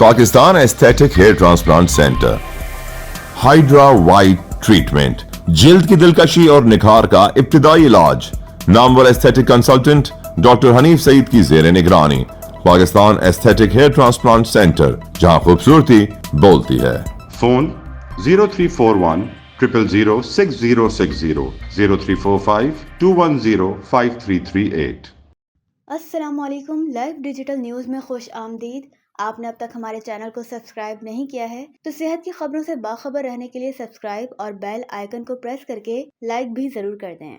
Pakistan aesthetic hair transplant centre, hydra white treatment, جلد کی دلکشی اور نکھار کا ابتدائی علاج، نامور aesthetic consultant doctor Hanif Saeed کی زیر نگرانی۔ Pakistan aesthetic hair transplant centre, جہاں خوبصورتی بولتی ہے۔ فون 0341 000 6060 0345 210 5338۔ السلام علیکم، لائیو ڈیجیٹل نیوز میں خوش آمدید۔ آپ نے اب تک ہمارے چینل کو سبسکرائب نہیں کیا ہے تو صحت کی خبروں سے باخبر رہنے کے لیے سبسکرائب اور بیل آئیکن کو پریس کر کے لائک بھی ضرور کر دیں۔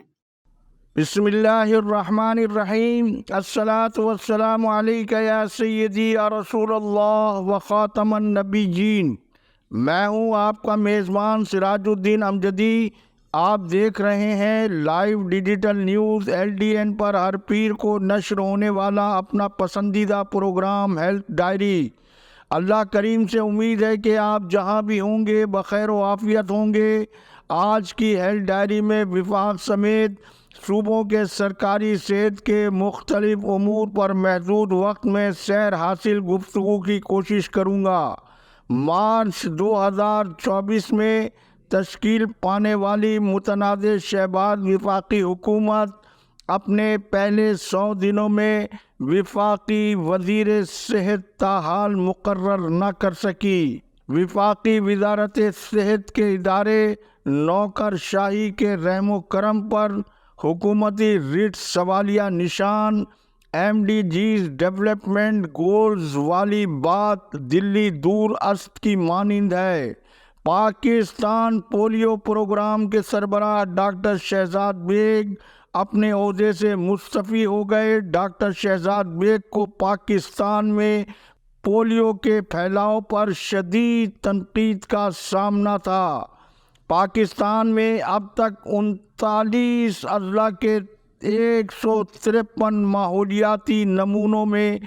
بسم اللہ الرحمن الرحیم، الصلاۃ والسلام علیک یا سیدی یا رسول اللہ و خاتم النبیین۔ میں ہوں آپ کا میزبان سراج الدین امجدی۔ آپ دیکھ رہے ہیں لائیو ڈیجیٹل نیوز LDN پر ہر پیر کو نشر ہونے والا اپنا پسندیدہ پروگرام ہیلتھ ڈائری۔ اللہ کریم سے امید ہے کہ آپ جہاں بھی ہوں گے بخیر و عافیت ہوں گے۔ آج کی ہیلتھ ڈائری میں وفاق سمیت صوبوں کے سرکاری صحت کے مختلف امور پر محدود وقت میں سیر حاصل گفتگو کی کوشش کروں گا۔ مارچ 2024 میں تشکیل پانے والی متنازع شہباز وفاقی حکومت اپنے پہلے 100 دنوں میں وفاقی وزیر صحت تاحال مقرر نہ کر سکی۔ وفاقی وزارت صحت کے ادارے نوکر شاہی کے رحم و کرم پر حکومتی ریٹ سوالیہ نشان۔ MDGs ڈیولپمنٹ گولز والی بات دلی دور است کی مانند ہے۔ پاکستان پولیو پروگرام کے سربراہ ڈاکٹر شہزاد بیگ اپنے عہدے سے مستعفی ہو گئے۔ ڈاکٹر شہزاد بیگ کو پاکستان میں پولیو کے پھیلاؤ پر شدید تنقید کا سامنا تھا۔ پاکستان میں اب تک 39 اضلاع کے 153 ماحولیاتی نمونوں میں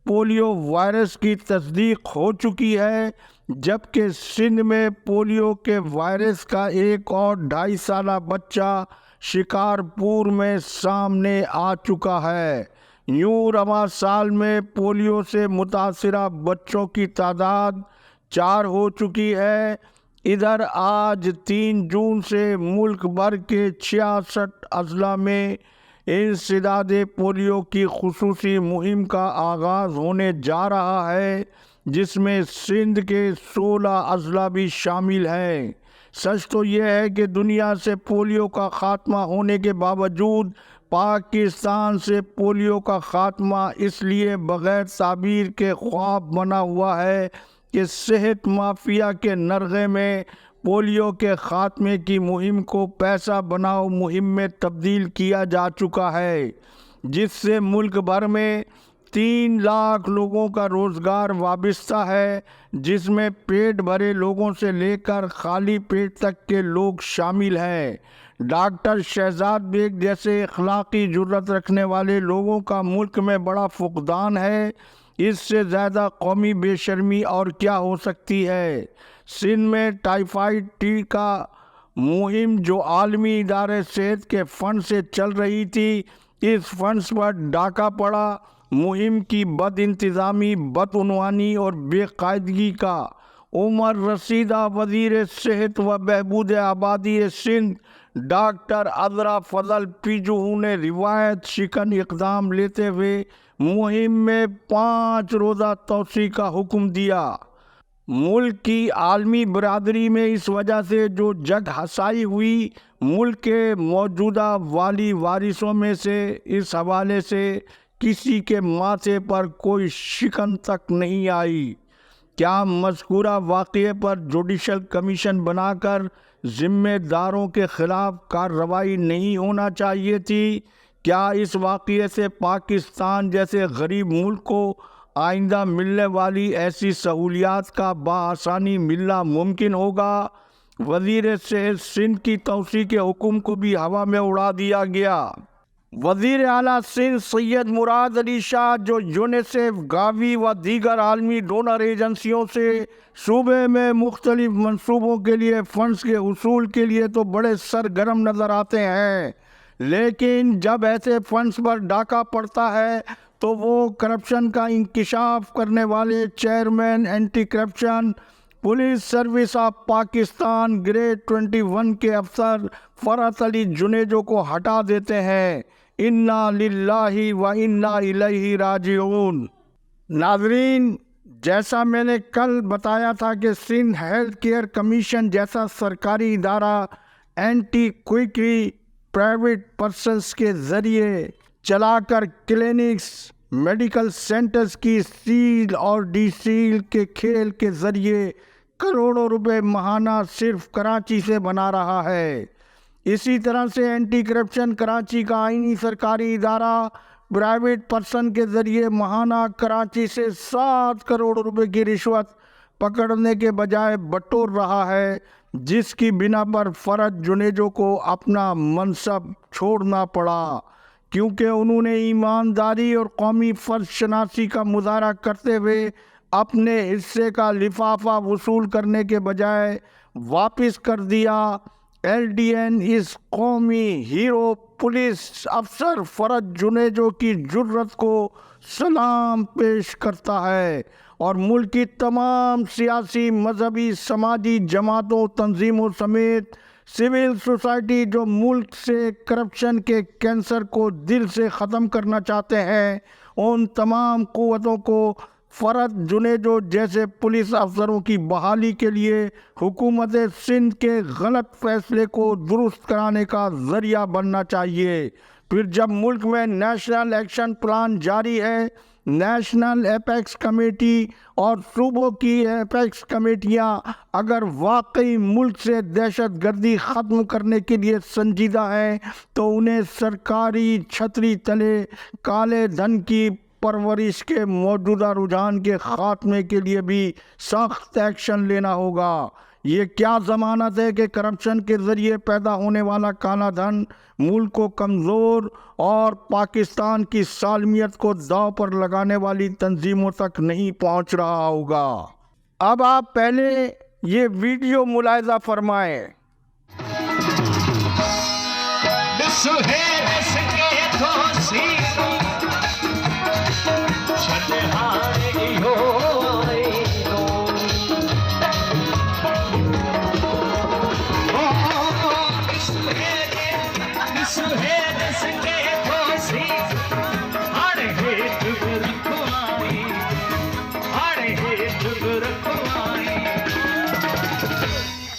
پولیو وائرس کی تصدیق ہو چکی ہے، جبکہ سندھ میں پولیو کے وائرس کا ایک اور 2.5 سالہ بچہ شکارپور میں سامنے آ چکا ہے۔ یوں رواں سال میں پولیو سے متاثرہ بچوں کی تعداد 4 ہو چکی ہے۔ ادھر آج 3 جون سے ملک بھر کے 66 اضلاع میں انسداد پولیو کی خصوصی مہم کا آغاز ہونے جا رہا ہے، جس میں سندھ کے 16 اضلاع بھی شامل ہیں۔ سچ تو یہ ہے کہ دنیا سے پولیو کا خاتمہ ہونے کے باوجود پاکستان سے پولیو کا خاتمہ اس لیے بغیر تعبیر کے خواب بنا ہوا ہے کہ صحت مافیا کے نرغے میں پولیو کے خاتمے کی مہم کو پیسہ بناؤ مہم میں تبدیل کیا جا چکا ہے، جس سے ملک بھر میں 3 لاکھ لوگوں کا روزگار وابستہ ہے، جس میں پیٹ بھرے لوگوں سے لے کر خالی پیٹ تک کے لوگ شامل ہیں۔ ڈاکٹر شہزاد بیگ جیسے اخلاقی جرات رکھنے والے لوگوں کا ملک میں بڑا فقدان ہے۔ اس سے زیادہ قومی بے شرمی اور کیا ہو سکتی ہے۔ سندھ میں ٹائیفائیڈ ٹیکہ مہم جو عالمی ادارے صحت کے فنڈ سے چل رہی تھی، اس فنڈز پر ڈاکہ پڑا۔ مہم کی بد انتظامی، بدعنوانی اور بے قاعدگی کا عمر رسیدہ وزیر صحت و بہبود آبادی سندھ ڈاکٹر عذرا فضل پیجو نے روایت شکن اقدام لیتے ہوئے مہم میں 5 روزہ توسیع کا حکم دیا۔ ملک کی عالمی برادری میں اس وجہ سے جو جگ ہسائی ہوئی، ملک کے موجودہ والی وارثوں میں سے اس حوالے سے کسی کے ماتھے پر کوئی شکن تک نہیں آئی۔ کیا مذکورہ واقعے پر جوڈیشل کمیشن بنا کر ذمہ داروں کے خلاف کارروائی نہیں ہونا چاہیے تھی؟ کیا اس واقعے سے پاکستان جیسے غریب ملک کو آئندہ ملنے والی ایسی سہولیات کا بآسانی ملنا ممکن ہوگا؟ وزیر صحت سندھ کی توسیع کے حکم کو بھی ہوا میں اڑا دیا گیا۔ وزیر اعلیٰ سندھ سید مراد علی شاہ جو یونیسیف، گاوی و دیگر عالمی ڈونر ایجنسیوں سے صوبے میں مختلف منصوبوں کے لیے فنڈز کے حصول کے لیے تو بڑے سرگرم نظر آتے ہیں، لیکن جب ایسے فنڈز پر ڈاکہ پڑتا ہے تو وہ کرپشن کا انکشاف کرنے والے chairman anti corruption police service of Pakistan grade 21 کے افسر فرحت علی جنیجو کو ہٹا دیتے ہیں۔ انا للہ و انا الیہ راجعون۔ ناظرین، جیسا میں نے کل بتایا تھا کہ سندھ ہیلتھ کیئر کمیشن جیسا سرکاری ادارہ اینٹی کوئکری پرائیویٹ پرسنز کے ذریعے چلا کر کلینکس میڈیکل سینٹرز کی سیل اور ڈی سیل کے کھیل کے ذریعے کروڑوں روپے ماہانہ صرف کراچی سے بنا رہا ہے۔ اسی طرح سے اینٹی کرپشن کراچی کا آئینی سرکاری ادارہ پرائیویٹ پرسن کے ذریعے ماہانہ کراچی سے 7 کروڑ روپے کی رشوت پکڑنے کے بجائے بٹور رہا ہے، جس کی بنا پر فرحت جنیجو کو اپنا منصب چھوڑنا پڑا، کیونکہ انہوں نے ایمانداری اور قومی فرض شناسی کا مظاہرہ کرتے ہوئے اپنے حصے کا لفافہ وصول کرنے کے بجائے واپس کر دیا۔ ایل ڈی این اس قومی ہیرو پولیس افسر فرحت جنیجو کی جرت کو سلام پیش کرتا ہے اور ملک کی تمام سیاسی، مذہبی، سماجی جماعتوں، تنظیموں سمیت سول سوسائٹی جو ملک سے کرپشن کے کینسر کو دل سے ختم کرنا چاہتے ہیں، ان تمام قوتوں کو فرحت جنیجو جیسے پولیس افسروں کی بحالی کے لیے حکومت سندھ کے غلط فیصلے کو درست کرانے کا ذریعہ بننا چاہیے۔ پھر جب ملک میں نیشنل ایکشن پلان جاری ہے، نیشنل ایپیکس کمیٹی اور صوبوں کی ایپیکس کمیٹیاں اگر واقعی ملک سے دہشت گردی ختم کرنے کے لیے سنجیدہ ہیں تو انہیں سرکاری چھتری تلے کالے دھن کی پرورش کے موجودہ رجحان کے خاتمے کے لیے بھی سخت ایکشن لینا ہوگا۔ یہ کیا ضمانت ہے کہ کرپشن کے ذریعے پیدا ہونے والا کالا دھن ملک کو کمزور اور پاکستان کی سالمیت کو داؤ پر لگانے والی تنظیموں تک نہیں پہنچ رہا ہوگا؟ اب آپ پہلے یہ ویڈیو ملاحظہ فرمائیں۔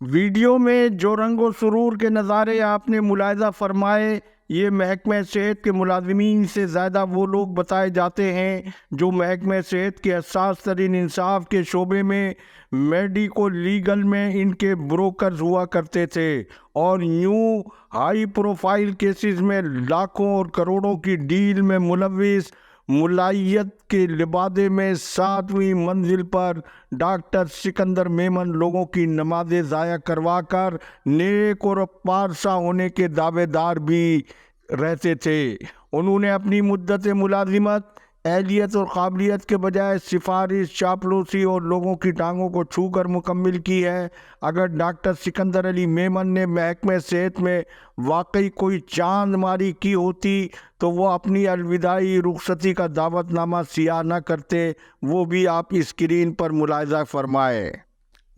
ویڈیو میں جو رنگ و سرور کے نظارے آپ نے ملاحظہ فرمائے، یہ محکمہ صحت کے ملازمین سے زیادہ وہ لوگ بتائے جاتے ہیں جو محکمہ صحت کے حساس ترین انصاف کے شعبے میں میڈیکو لیگل میں ان کے بروکرز ہوا کرتے تھے، اور یوں ہائی پروفائل کیسز میں لاکھوں اور کروڑوں کی ڈیل میں ملوث ملائیت کے لبادے میں 7ویں منزل پر ڈاکٹر سکندر میمن لوگوں کی نمازیں ضائع کروا کر نیک اور پارسا ہونے کے دعوے دار بھی رہتے تھے۔ انہوں نے اپنی مدت ملازمت اہلیت اور قابلیت کے بجائے سفارش، چاپلوسی اور لوگوں کی ٹانگوں کو چھو کر مکمل کی ہے۔ اگر ڈاکٹر سکندر علی میمن نے محکمہ صحت میں واقعی کوئی چاند ماری کی ہوتی تو وہ اپنی الوداعی رخصتی کا دعوت نامہ سیاہ نہ کرتے، وہ بھی آپ اسکرین پر ملاحظہ فرمائے۔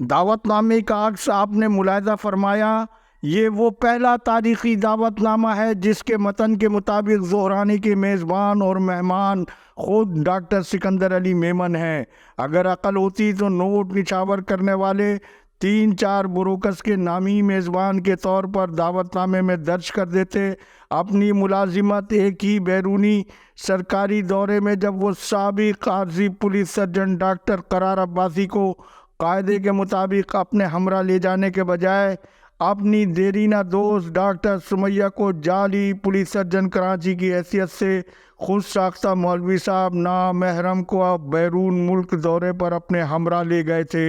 دعوت نامے کا عکس آپ نے ملاحظہ فرمایا، یہ وہ پہلا تاریخی دعوت نامہ ہے جس کے متن کے مطابق ظہرانے کے میزبان اور مہمان خود ڈاکٹر سکندر علی میمن ہیں۔ اگر عقل ہوتی تو نوٹ نچھاور کرنے والے 3-4 بروکرز کے نامی میزبان کے طور پر دعوت نامے میں درج کر دیتے. اپنی ملازمت ایک ہی بیرونی سرکاری دورے میں جب وہ سابق عارضی پولیس سرجن ڈاکٹر قرار عباسی کو قاعدے کے مطابق اپنے ہمراہ لے جانے کے بجائے اپنی دیرینہ دوست ڈاکٹر سمیہ کو جعلی پولیس سرجن کراچی کی حیثیت سے خود ساختہ مولوی صاحب نامحرم کو بیرون ملک دورے پر اپنے ہمراہ لے گئے تھے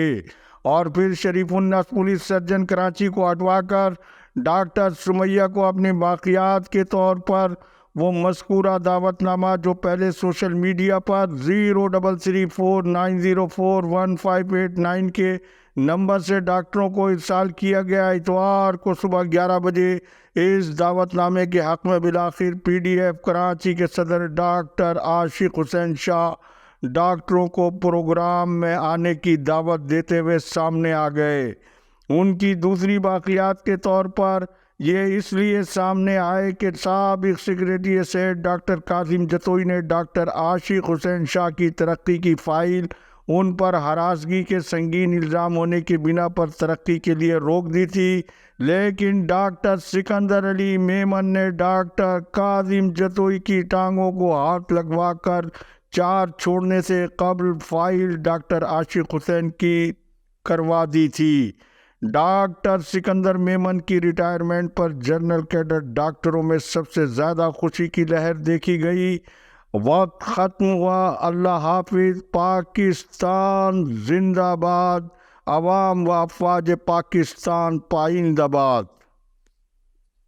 اور پھر شریف الناس پولیس سرجن کراچی کو ہٹوا کر ڈاکٹر سمیہ کو اپنے باقیات کے طور پر وہ مذکورہ دعوت نامہ جو پہلے سوشل میڈیا پر 0334904159 کے نمبر سے ڈاکٹروں کو ارسال کیا گیا اتوار کو صبح 11 بجے اس دعوت نامے کے حق میں بالآخر پی ڈی ایف کراچی کے صدر ڈاکٹر عاشق حسین شاہ ڈاکٹروں کو پروگرام میں آنے کی دعوت دیتے ہوئے سامنے آ گئے. ان کی دوسری باقیات کے طور پر یہ اس لیے سامنے آئے کہ سابق secretary state doctor Kazim Jatoi نے ڈاکٹر عاشق حسین شاہ کی ترقی کی فائل ان پر ہراسگی کے سنگین الزام ہونے کی بنا پر ترقی کے لیے روک دی تھی، لیکن ڈاکٹر سکندر علی میمن نے ڈاکٹر کاظم جتوئی کی ٹانگوں کو ہاتھ لگوا کر چار چھوڑنے سے قبل فائل ڈاکٹر عاشق حسین کی کروا دی تھی. ڈاکٹر سکندر میمن کی ریٹائرمنٹ پر جنرل کیڈر ڈاکٹروں میں سب سے زیادہ خوشی کی لہر دیکھی گئی. وقت ختم ہوا. اللہ حافظ. پاکستان زندہ باد. عوام و افواج پاکستان پائندہ باد.